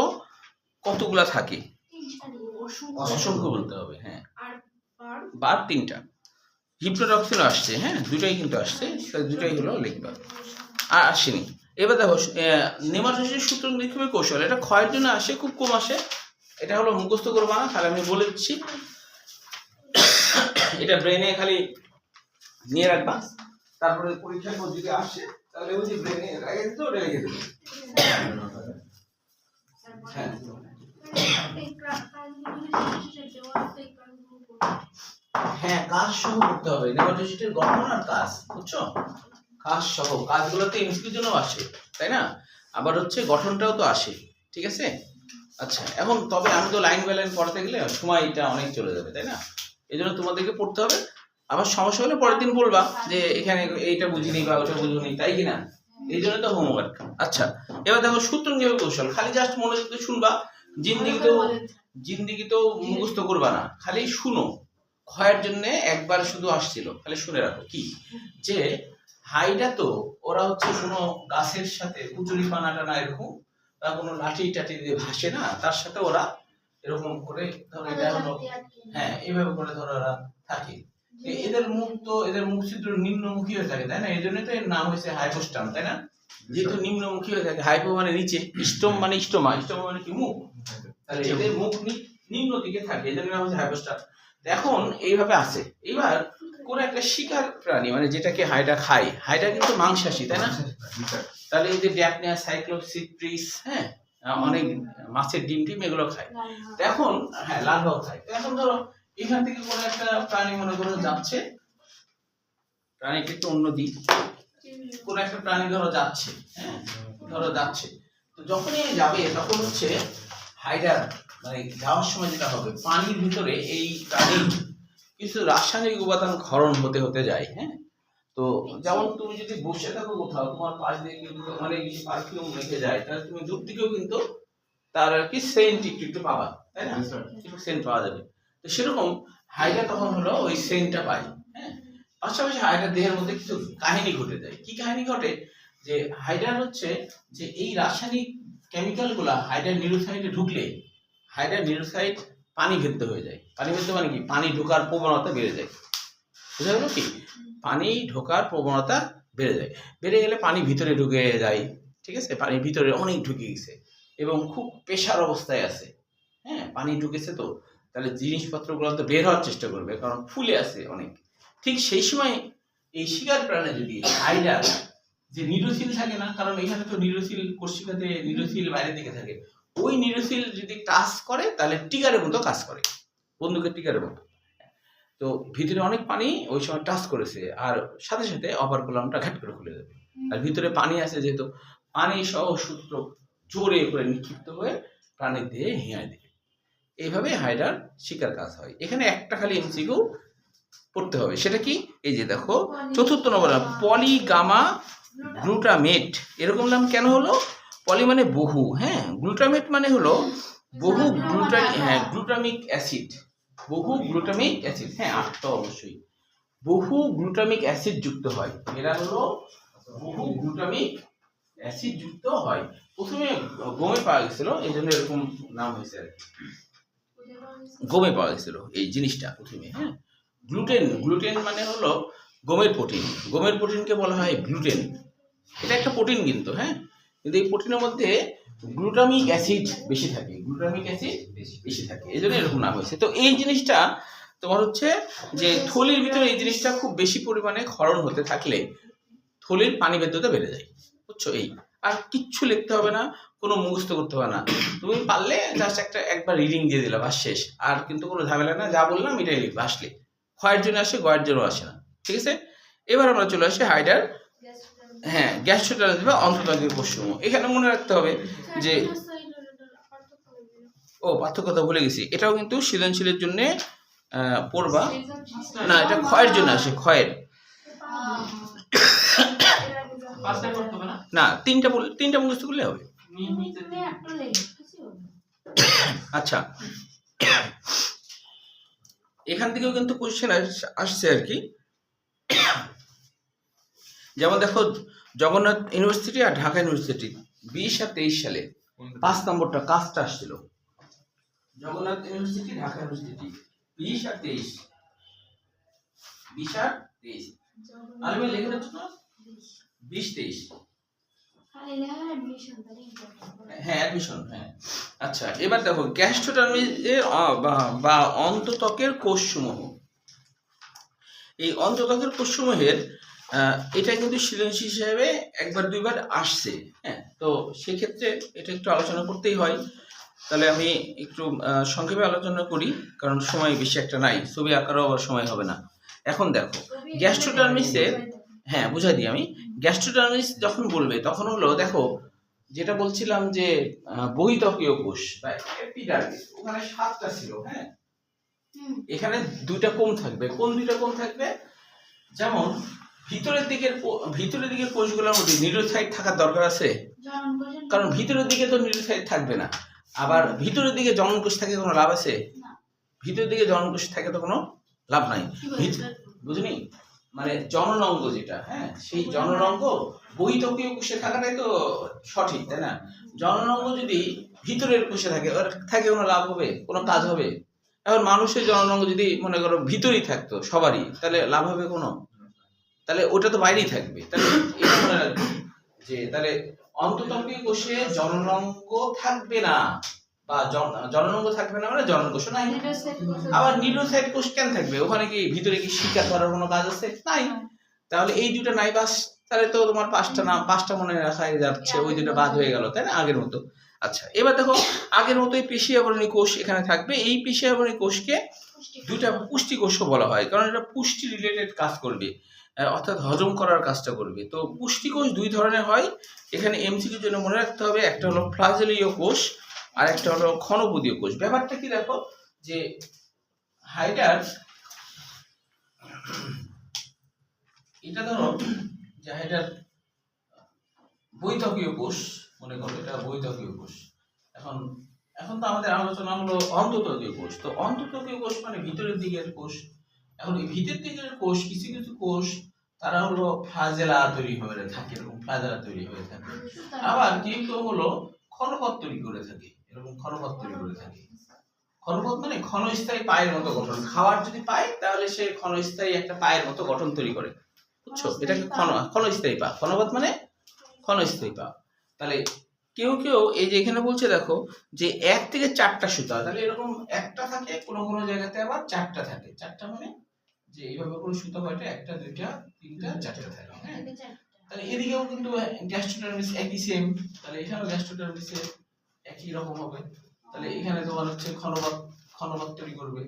কতগুলা থাকে? অসংখ্য বলতে হবে। হ্যাঁ, বার 3টা। হিপনোটক্সিন আসছে, হ্যাঁ দুটাই কিন্তু আসছে, দুটাই হলো লিখবা। আর আসেনি। এবার দেখো নেমাটোসিস সূত্র লিখবে কৌশল, এটা ক্ষয়ের জন্য আসে, খুব কম আসে। এটা হলো মুখস্থ করবা না, তাহলে আমি বলে দিচ্ছি, এটা ব্রেনে খালি নিয়ে রাখবা, তারপরে পরীক্ষার পর যদি আসে তাহলে ওই যে ব্রেনে রেখে দিতে, ওটা রেখে দেবে। হ্যাঁ হ্যাঁ, কাজ সহ করতে হবে। নেমাটোসিস্টের গঠন আর কাজ, বুঝছো? কাজ সহ, কাজগুলো তো এমসিকিউর জন্য আসে, তাই না? আবার হচ্ছে গঠনটাও তো আসে, ঠিক আছে? আচ্ছা, এখন তবে আমি তো লাইন বাই লাইন পড়াতে গেলে সময়টা অনেক চলে যাবে, তাই না? এই জন্য তোমাদেরকে পড়তে হবে। আবার সমস্যা হলে পরের দিন বলবা যে এখানে এইটা বুঝিনি বা ওটা বুঝিনি, তাই কি না? এই জন্য তো হোমওয়ার্ক। আচ্ছা, এবার দেখো সূত্রঙ্গীয় কৌশল, খালি জাস্ট মনোযোগ দিয়ে শুনবা, জিন্দিগিতেও মুখস্থ করবা না, খালি শুনো। ক্ষয়ের জন্য একবার শুধু আসছিল, খালি শুনে রাখো কি যে হাইডা তো ওরা হচ্ছে কোনো গাছের সাথে কুচুরি পানা টানা এরকম বা কোনো লাঠি টাঠি দিয়ে ভাসে না, তার সাথে ওরা এরকম করে ধরো এটা হলো, হ্যাঁ এইভাবে করে ধরো ওরা থাকে। এদের মুখ তো, এদের মুখ ছিদ্র নিম্নমুখী হয়ে থাকে, তাই না? এই জন্য তো এর নাম হয়েছে হাইপোস্টাম, তাই না? যেহেতু নিম্নমুখী হয়ে থাকে, হাইপো মানে নিচে, স্টোম মানে স্টোমা, স্টোমা মানে কি? মুখ। তাহলে এদের মুখ নিম্ন দিকে থাকে, এই জন্য নাম হচ্ছে হাইপোস্টাম। এখন এইভাবে আছে। এবার কোন একটা শিকার প্রাণী মানে যেটাকে হাইডা খায়, হাইডা কিন্তু মাংসাশী, তাই না? তাহলে এই যে ড্যাপনিয়া, সাইক্লোসিপ্রিস, হ্যাঁ অনেক মাছের ডিম টিম এগুলো খায়। এখন হ্যাঁ লার্ভাও খায়। এখন ধরো এখান থেকে কোন একটা প্রাণী মনে করো যাচ্ছে, প্রাণীকে একটু অন্য দিক, কোন একটা প্রাণী ধরো যাচ্ছে, হ্যাঁ ধরো যাচ্ছে, তো যখনই যাবে তখন হচ্ছে হাইডার মানে যাওয়ার সময় যেটা হবে, পানির ভিতরে এই প্রাণীর কিছু রাসায়নিক উপাদান ক্ষরণ হতে হতে যায়। হ্যাঁ, তো যেমন তুমি যদি বসে থাকো কোথাও, তোমার পাশ দিয়ে কিন্তু মানে পারফিউম রেখে যায়, তাহলে তুমি দূর থেকেও কিন্তু তার আর কি সেন্ট একটু পাবা, তাই না? একটু সেন্ট পাওয়া যাবে। তো সেরকম হাইডা তখন হলো ওই সেন্টটা পাই। হ্যাঁ, পাশাপাশি হাইডার দেহের মধ্যে কিছু কাহিনী ঘটে যায়। কি কাহিনী ঘটে? যে হাইডার হচ্ছে যে এই রাসায়নিক কেমিক্যাল গুলা হাইডার নিউরোসাইটে ঢুকলে হাইডার নিউরোসাইট পানি ভেদ্য হয়ে যায়। পানি ভেদ্য মানে কি? পানি ঢোকার প্রবণতা বেড়ে যায়। বুঝা গেল কি? পানি ঢোকার প্রবণতা বেড়ে যায়, বেড়ে গেলে পানি ভিতরে ঢুকে যায়, ঠিক আছে? পানি ভিতরে অনেক ঢুকে গেছে এবং খুব পেশার অবস্থায় আছে, হ্যাঁ পানি ঢুকেছে, তো তাহলে জিনিসপত্রগুলো তো বের হওয়ার চেষ্টা করবে, কারণ ফুলে আছে অনেক। ঠিক সেই সময় এই শিকার প্রাণে যদি হাইডার যে নিরোসিল থাকে না, কারণ এখানে তো নিরোসিল কোষিকাতে নিরোসিল বাইরের দিকে থাকে, ওই নিরোসিল যদি কাজ করে তাহলে টিকারের মতো কাজ করে, বন্দুকের টিকারের মতো। তো ভিতরে অনেক পানি ওই সময় টাচ করেছে, আর সাথে সাথে অপার কলামটা ঘাট করে খুলে যাবে। আর ভিতরে পানি আছে, যেহেতু পানি সহ সূত্র জোরে করে নিক্ষিপ্ত হয়ে প্রাণীর দেহে হিয়ায় দেবে। এইভাবে হাইডার শিকার কাজ হয়। এখানে একটা খালি এমসিকিউ পড়তে হবে, সেটা কি? এই যে দেখো 4th নম্বর, পলিগামা গ্লুটামেট। এরকম নাম কেন হলো? পলি মানে বহু, হ্যাঁ, গ্লুটামেট মানে হলো বহু গ্লুটামিক অ্যাসিড, বহু গ্লুটামিক অ্যাসিড, হ্যাঁ 8টা অবশ্যই বহু গ্লুটামিক অ্যাসিড যুক্ত হয়। এরা হলো বহু গ্লুটামিক অ্যাসিড যুক্ত হয়। প্রথমে গমে পাওয়া গেছিল, এই জন্য এরকম নাম হয়েছে আর কি। গমে পাওয়া গেছিল এই জিনিসটা প্রথমে, হ্যাঁ। গ্লুটেন মানে হলো গমের প্রোটিন। গমের প্রোটিনকে বলা হয় গ্লুটেন। এটা একটা প্রোটিন কিন্তু, হ্যাঁ, কিন্তু এই প্রোটিনের মধ্যে গ্লুটামিক অ্যাসিড বেশি থাকে, গ্লুটামিক অ্যাসিড বেশি থাকে, এই জন্য এরকম নাম হয়েছে। তো এই জিনিসটা তোমার হচ্ছে যে থলির ভিতরে এই জিনিসটা খুব বেশি পরিমাণে ক্ষরণ হতে থাকলে থলির পানি বেদ্যতা বেড়ে যায়, বুঝছো? এই আর কিচ্ছু লিখতে হবে না, কোনো মুখস্থ করতে হবে না, তুমি পারলে জাস্ট একবার রিডিং দিয়ে দিলাম, আর শেষ। আর কিন্তু কোনো ঝামেলা না, যা বললাম এটাই লিখবে। আসলে ক্ষয়ের জন্য আসে, গয়ের জন্য আসে না, ঠিক আছে? এবার আমরা চলে আসি হাইডার, হ্যাঁ, গ্যাস্ট্রোটানস বা অন্তর্বাহিনী কোষসমূহ। এখানে মনে রাখতে হবে যে পার্থক্যটা ভুলে গেছি, এটাও কিন্তু সৃজনশীলের জন্য পড়বা না, এটা ক্ষয়ের জন্য আসে, ক্ষয়ের পাঁচটায় করতে হবে না? না, তিনটা মুখস্থ করলে হবে। আচ্ছা, এখান থেকেও কিন্তু কোশ্চেন আসছে আর কি। যেমন দেখো, জগন্নাথ ইউনিভার্সিটি আর ঢাকা ইউনিভার্সিটি 20 আর 23 সালে 5 নম্বরটা কাজটা আসছিল। জগন্নাথ ইউনিভার্সিটি, ঢাকা ইউনিভার্সিটি 20 আর 23, 20 আর 23 আলমে লিখে রাখছো না, 20 23, হ্যাঁ অ্যাডমিশন, হ্যাঁ। আচ্ছা, এবার দেখো গ্যাস্ট্রোটার্মিজের বা অন্তত্বকের কোষসমূহ। এই অন্তত্বকের কোষসমূহের এটা কিন্তু সৃজনশীল হিসেবে একবার দুইবার আসছে, হ্যাঁ। তো সেক্ষেত্রে এটা একটু আলোচনা করতেই হয়। তাহলে আমি একটু সংক্ষেপে আলোচনা করি, কারণ সময় বেশি একটা নাই, ছবি আঁকারও আবার সময় হবে না। এখন দেখো গ্যাস্ট্রোটার্মিসের, হ্যাঁ বুঝাই দিই আমি। গ্যাস্ট্রোটার্মিস যখন বলবে তখন হলো, দেখো যেটা বলছিলাম যে বহিত্বকীয় কোষ বা এপিডার্মিস, ওখানে 7টা ছিল, হ্যাঁ। এখানে 2টা কম থাকবে। কোন 2টা কম থাকবে? যেমন ভিতরের দিকের কোষগুলোর মধ্যে নিউরোসাইট থাকার দরকার আছে, কারণ ভিতরের দিকে তো নিউরোসাইট থাকবে না। আবার ভিতরের দিকে জনন কোষ থাকে, কোনো লাভ আছে? ভিতরের দিকে জনন কোষ থাকে তো কোনো লাভ নাই, বুঝলি? মানে জনন অঙ্গ যেটা, হ্যাঁ, সেই জনন অঙ্গ বহিত্বকীয় কোষে থাকাটাই তো সঠিক, তাই না? জনন অঙ্গ যদি ভিতরের কোষে থাকে, ওর থাকে কোনো লাভ হবে, কোনো কাজ হবে? এখন মানুষের জনন অঙ্গ যদি মনে করো ভিতরেই থাকতো সবারই, তাহলে লাভ হবে কোনো? তাহলে ওটা তো বাইরেই থাকবে। তাহলে এটা মনে রাখবে যে তাহলে অন্তত্বকীয় কোষে জনন অঙ্গ থাকবে না, বা জনন অঙ্গ থাকবে না মানে জনন কোষ নাই। আবার নিউরোসাইট কোষ কেন থাকবে? ওখানে কি ভিতরে কি শিকার করার কোনো কাজ আছে? নাই। তাহলে এই 2টা নাই, বাস। তাহলে তো তোমার 5টা মনে রাখা যাচ্ছে, ওই 2টা বাদ হয়ে গেল, তাই না, আগের মতো। আচ্ছা, এবার দেখো আগের মতোই পেশি আবরণী কোষ এখানে থাকবে। এই পেশি আবরণী কোষকে 2টা পুষ্টি কোষও বলা হয়, কারণ এটা পুষ্টি রিলেটেড কাজ করবে, অর্থাৎ হজম করার কাজটা করবে। তো পুষ্টি কোষ 2 ধরনের হয়, এখানে এমসিকিউর জন্য মনে রাখতে হবে। একটা হলো ফ্লাজেলীয় কোষ, আর একটা হলো ক্ষণপদীয় কোষ। ব্যাপারটা কি দেখো, যে হাইডার, এটা ধরো যে হাইডার বহিত্বকীয় কোষ, মনে করো এটা বহিত্বকীয় কোষ। এখন তো আমাদের আলোচনা হলো অন্তত্বকীয় কোষ। তো অন্তত্বকীয় কোষ মানে ভিতরের দিকের কোষ। এখন এই ভিতরের দিকের কোষ, কিছু কিছু কোষ তারা হলো ফ্লাজেলা তৈরি হয়ে থাকে, এরকম ফ্লাজেলা তৈরি হয়ে থাকে। আবার কেউ কেউ হলো ক্ষণপথ তৈরি করে থাকে, এরকম ক্ষণপথ তৈরি করে থাকে। ক্ষণপথ মানে ক্ষণস্থায়ী পায়ের মতো গঠন। খাবার যদি পায় তাহলে সে ক্ষণস্থায়ী একটা পায়ের মতো গঠন তৈরি করে, বুঝছো? এটাকে ক্ষণস্থায়ী পা। ক্ষণপথ মানে ক্ষণস্থায়ী পা। তাহলে কেউ কেউ এই যে এখানে বলছে দেখো যে 1 থেকে 4টা সুতা, তাহলে এরকম একটা থাকে, কোনো কোনো জায়গাতে আবার 4টা থাকে। 4টা মানে যে এইভাবে করে সুতা কয়টা, 1টা 2টা 3টা 4টা থাকে, হ্যাঁ। তাহলে এদিকেও কিন্তু গ্যাস্ট্রোডার্মিস একই সেম, তাহলে এখানেও গ্যাস্ট্রোডার্মিস একই রকম হবে। তাহলে এখানে তোমার হচ্ছে ক্ষণপথ তৈরি করবে,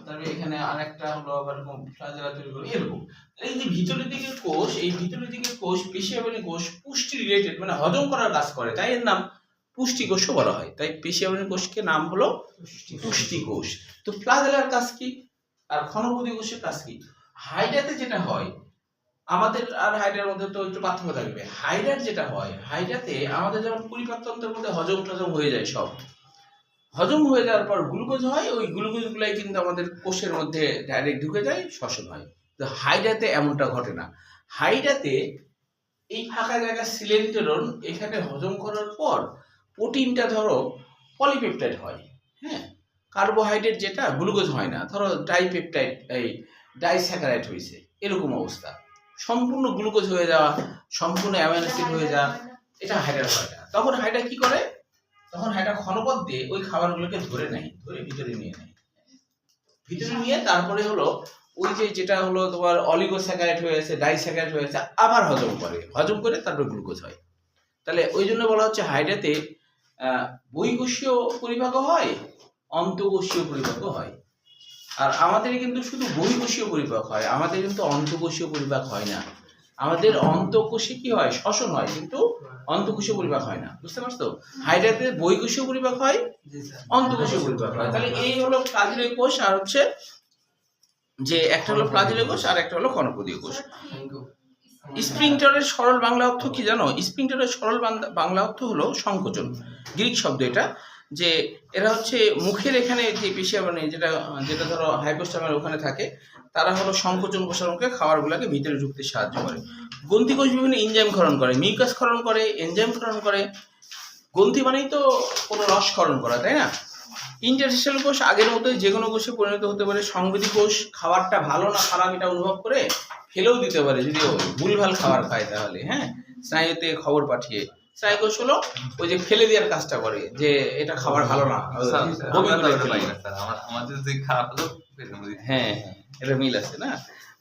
তারপরে এখানে আরেকটা হলো আবার ফ্লাজেলা তৈরি করবে, এরকম। এই যে ভিতরের দিকের কোষ, এই ভিতরের দিকের কোষ পেশিয়াবলী কোষ পুষ্টি রিলেটেড, মানে হজম করার কাজ করে, তাই এর নাম পুষ্টি কোষও বলা হয়। তাই পেশিয়াবলী কোষকে নাম হলো পুষ্টি কোষ। তো ফ্লাজেলার কাজ কি আর ক্ষণপথী কোষের কাজ কি? হাইড্রাতে যেটা হয়, আমাদের আর হাইড্রার মধ্যে তো একটু পার্থক্য থাকবে। হাইড্রার যেটা হয়, হাইড্রাতে আমাদের যেমন পরিপাকতন্ত্রের মধ্যে হজম টজম হয়ে যায়, সব হজম হয়ে যাওয়ার পর গ্লুকোজ হয়, ওই গ্লুকোজ গুলাই কিন্তু আমাদের কোষের মধ্যে ডাইরেক্ট ঢুকে যায়, শ্বসন হয়। তো হাইড্রাতে এমনটা ঘটে না। হাইড্রাতে এই ফাঁকা জায়গা সিলেন্টেরন এখানে হজম করার পর প্রোটিনটা ধরো পলিপেপটাইড হয়, হ্যাঁ। কার্বোহাইড্রেট যেটা গ্লুকোজ হয় না, ধরো ডাইপেপটাইড, এই ডাইস্যাকারাইড হয়েছে, এরকম অবস্থা। সম্পূর্ণ গ্লুকোজ হয়ে যাওয়া, সম্পূর্ণ অ্যামাইনো অ্যাসিড হয়ে যাওয়া, এটা হাইড্রার হয় না। তখন হাইড্রা কি করে? তখন হাইড্রা ক্ষণপথ দিয়ে ওই খাবারগুলোকে ধরে নেয়, ধরে ভিতরে নিয়ে নেয়, ভিতরে নিয়ে তারপরে হলো ওই যে যেটা হলো তোমার অলিগোস্যাকারাইড হয়েছে, ডাইস্যাকারাইড হয়েছে, আবার হজম করে তারপরে গ্লুকোজ হয়। তাহলে ওই জন্য বলা হচ্ছে হাইড্রাতে বহিঃকোষীয় পরিপাকও হয়, অন্তঃকোষীয় পরিপাকও হয়। আর আমাদের কিন্তু শুধু বহিঃকোষীয় পরিপাক হয়, আমাদের কিন্তু অন্তঃকোষীয় পরিপাক হয় না। আমাদের অন্তঃকোষে কি হয়, শ্বসন হয়, কিন্তু অন্তঃকোষীয় পরিপাক হয় না, বুঝতে পারছো? হাইড্রাতে বহিঃকোষীয় পরিপাক হয়, অন্তঃকোষীয় পরিপাক হয়। তাহলে এই হলো প্লাজিলীয় কোষ, আর হচ্ছে যে একটা হলো প্লাজিলীয় কোষ আর একটা হলো ক্ষণপদীয় কোষ। স্প্রিংটরের সরল বাংলা অর্থ কি জানো? স্প্রিংটরের সরল বাংলা অর্থ হলো সংকোচন, গ্রিক শব্দ এটা। যে এরা হচ্ছে মুখের এখানে যে পেশিয়াবলী, যেটা ধরো হাইপোস্টামার ওখানে থাকে, তারা হলো সংকোচন প্রসারণকে খাবারগুলোকে ভিতরে ঢুকতে সাহায্য করে। গ্রন্থি কোষ বিভিন্ন এনজাইম ক্ষরণ করে, মিউকাস ক্ষরণ করে, এনজাইম ক্ষরণ করে। গ্রন্থি মানেই তো কোনো রস ক্ষরণ করা, তাই না? ইন্টারস্টিশিয়াল কোষ আগের মতোই যে কোনো কোষে পরিণত হতে পারে। সংবেদী কোষ খাবারটা ভালো না খারাপ এটা অনুভব করে ফেলেও দিতে পারে, যদি ভুলভাল খাবার খায় তাহলে, হ্যাঁ, স্নায়ুতে খবর পাঠিয়ে। স্নায়ুকোষ হলো ওই যে ফেলে দেওয়ার কাজটা করে, যে এটা খাবার ভালো না, আমাদের যে খারাপ হলো, হ্যাঁ, এটা মিল আছে না?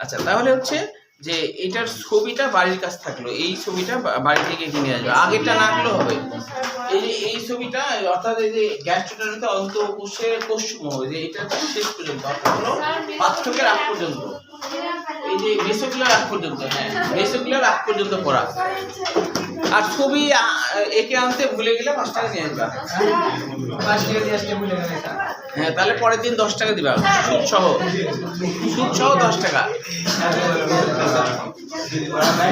আচ্ছা, তাহলে হচ্ছে যে এটার ছবিটা বাড়ির কাছ থাকলো, এই ছবিটা বাড়ি থেকে কিনে আসবে, আগেরটা না আঁকলেও হবে। এই ছবিটা অর্থাৎ এই যে গ্যাস্ট্রোডার্মিতে অন্তঃকোষের কোষসমূহ, যে এটা শেষ পর্যন্ত অর্থাৎ হলো পার্থক্যের আগ পর্যন্ত, এই যে মেসোক্লিয়ার আগ পর্যন্ত, হ্যাঁ, মেসোক্লিয়ার আগ পর্যন্ত পড়া। আর ছবি একে আনতে ভুলে গেলে 5 টাকা নিয়ে আসবা, 5 টাকা দিয়ে আসতে ভুলে গেলে, হ্যাঁ, তাহলে পরের দিন 10 টাকা দিবা, সুদ সহ 10 টাকা।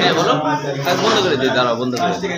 হ্যাঁ বলো, বন্ধ করে দিই, দাঁড়াও, বন্ধ করে দিই।